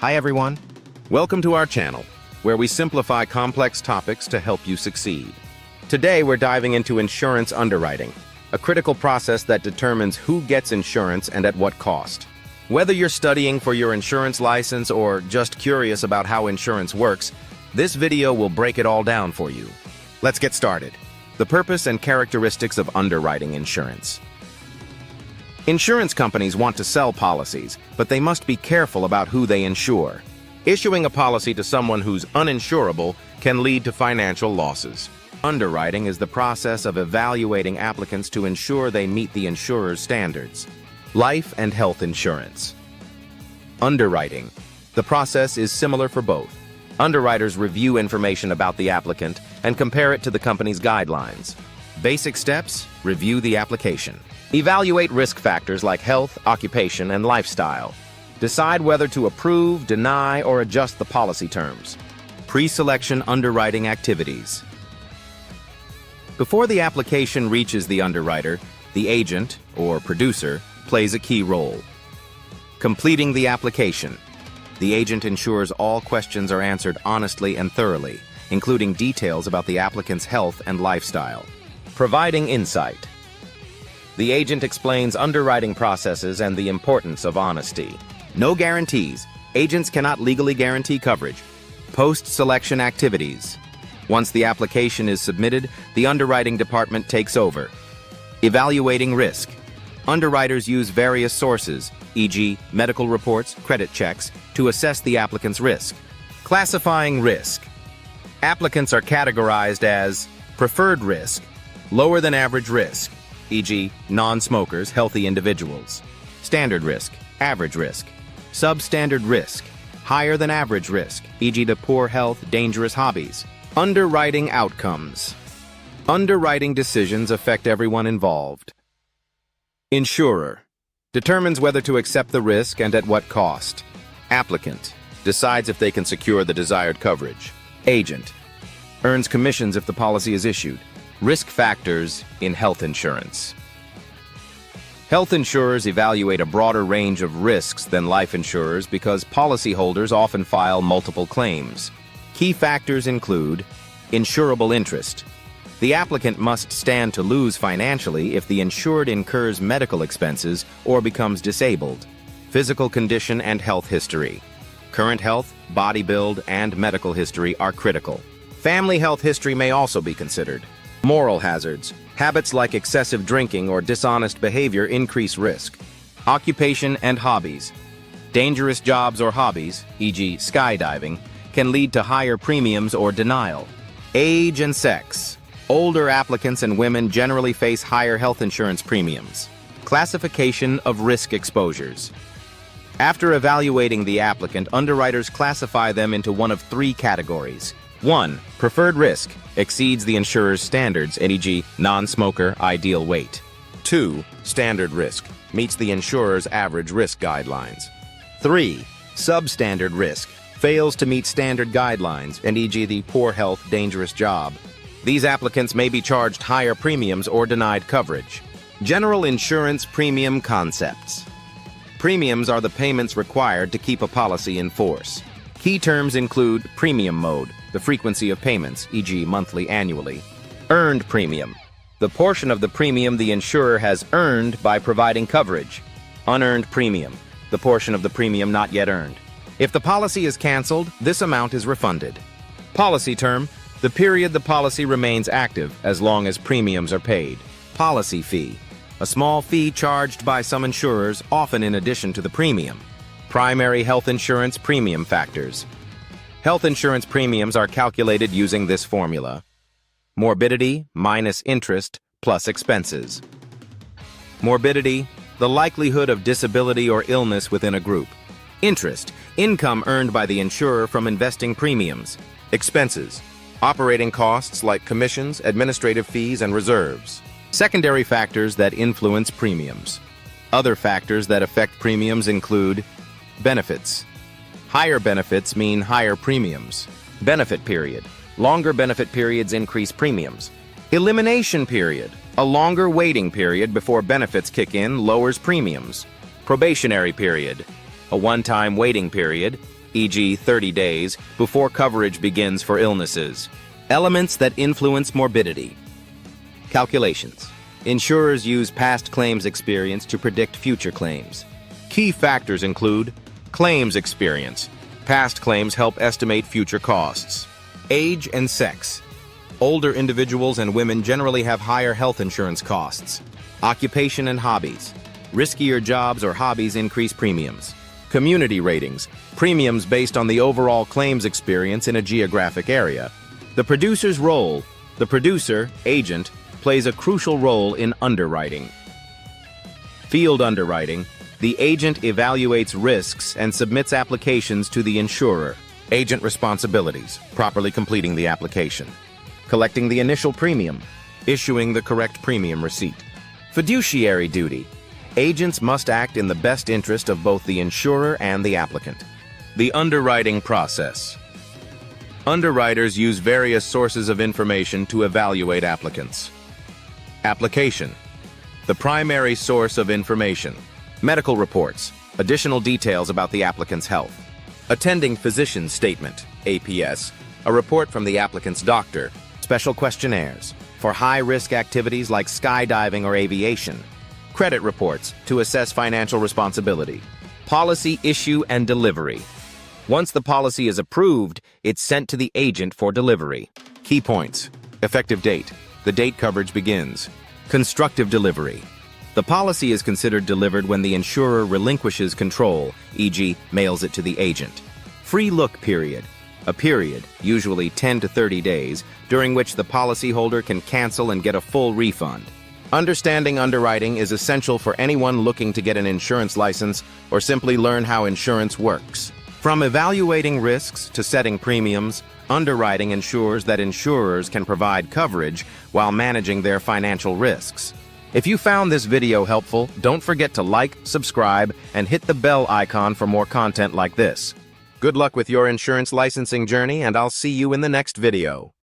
Hi everyone. Welcome to our channel, where we simplify complex topics to help you succeed. Today we're diving into insurance underwriting, a critical process that determines who gets insurance and at what cost. Whether you're studying for your insurance license or just curious about how insurance works, this video will break it all down for you. Let's get started. The purpose and characteristics of underwriting insurance. Insurance companies want to sell policies, but they must be careful about who they insure. Issuing a policy to someone who's uninsurable can lead to financial losses. Underwriting is the process of evaluating applicants to ensure they meet the insurer's standards. Life and health insurance. Underwriting. The process is similar for both. Underwriters review information about the applicant and compare it to the company's guidelines. Basic steps: review the application. Evaluate risk factors like health, occupation, and lifestyle. Decide whether to approve, deny, or adjust the policy terms. Pre-selection underwriting activities. Before the application reaches the underwriter, the agent, or producer, plays a key role. Completing the application. The agent ensures all questions are answered honestly and thoroughly, including details about the applicant's health and lifestyle. Providing insight. The agent explains underwriting processes and the importance of honesty. No guarantees. Agents cannot legally guarantee coverage. Post-selection activities. Once the application is submitted, the underwriting department takes over. Evaluating risk. Underwriters use various sources, e.g., medical reports, credit checks, to assess the applicant's risk. Classifying risk. Applicants are categorized as preferred risk, lower than average risk, e.g., non-smokers, healthy individuals. Standard risk, average risk. Substandard risk, higher than average risk, e.g. the poor health, dangerous hobbies. Underwriting outcomes. Underwriting decisions affect everyone involved. Insurer. Determines whether to accept the risk and at what cost. Applicant. Decides if they can secure the desired coverage. Agent. Earns commissions if the policy is issued. Risk factors in health insurance. Health insurers evaluate a broader range of risks than life insurers because policyholders often file multiple claims. Key factors include insurable interest. The applicant must stand to lose financially if the insured incurs medical expenses or becomes disabled. Physical condition and health history. Current health, body build, and medical history are critical. Family health history may also be considered. Moral hazards. Habits like excessive drinking or dishonest behavior increase risk. Occupation and hobbies. Dangerous jobs or hobbies, e.g. skydiving, can lead to higher premiums or denial. Age and sex. Older applicants and women generally face higher health insurance premiums. Classification of risk exposures. After evaluating the applicant, underwriters classify them into one of three categories. 1. Preferred risk. Exceeds the insurer's standards, e.g. non-smoker, ideal weight. 2. Standard risk. Meets the insurer's average risk guidelines. 3. Substandard risk. Fails to meet standard guidelines, and e.g. the poor health, dangerous job. These applicants may be charged higher premiums or denied coverage. General insurance premium concepts. Premiums are the payments required to keep a policy in force. Key terms include premium mode, the frequency of payments, e.g. monthly, annually. Earned premium, the portion of the premium the insurer has earned by providing coverage. Unearned premium, the portion of the premium not yet earned. If the policy is canceled, this amount is refunded. Policy term, the period the policy remains active as long as premiums are paid. Policy fee, a small fee charged by some insurers, often in addition to the premium. Primary health insurance premium factors. Health insurance premiums are calculated using this formula. Morbidity minus interest plus expenses. Morbidity, the likelihood of disability or illness within a group. Interest, income earned by the insurer from investing premiums. Expenses, operating costs like commissions, administrative fees, and reserves. Secondary factors that influence premiums. Other factors that affect premiums include benefits. Higher benefits mean higher premiums. Benefit period. Longer benefit periods increase premiums. Elimination period. A longer waiting period before benefits kick in lowers premiums. Probationary period. A one-time waiting period. e.g. 30 days, before coverage begins for illnesses. Elements that influence morbidity. Calculations. Insurers use past claims experience to predict future claims. Key factors include claims experience. Past claims help estimate future costs. Age and sex. Older individuals and women generally have higher health insurance costs. Occupation and hobbies. Riskier jobs or hobbies increase premiums. Community ratings. Premiums based on the overall claims experience in a geographic area. The producer's role. The producer, agent, plays a crucial role in underwriting. Field underwriting. The agent evaluates risks and submits applications to the insurer. Agent responsibilities: properly completing the application. Collecting the initial premium. Issuing the correct premium receipt. Fiduciary duty. Agents must act in the best interest of both the insurer and the applicant. The underwriting process. Underwriters use various sources of information to evaluate applicants. Application. The primary source of information. Medical reports. Additional details about the applicant's health. Attending physician's statement, APS. A report from the applicant's doctor. Special questionnaires. For high-risk activities like skydiving or aviation. Credit reports to assess financial responsibility. Policy issue and delivery. Once the policy is approved, it's sent to the agent for delivery. Key points. Effective date. The date coverage begins. Constructive delivery. The policy is considered delivered when the insurer relinquishes control, e.g., mails it to the agent. Free look period. A period, usually 10 to 30 days, during which the policyholder can cancel and get a full refund. Understanding underwriting is essential for anyone looking to get an insurance license or simply learn how insurance works. From evaluating risks to setting premiums, underwriting ensures that insurers can provide coverage while managing their financial risks. If you found this video helpful, don't forget to like, subscribe, and hit the bell icon for more content like this. Good luck with your insurance licensing journey, and I'll see you in the next video.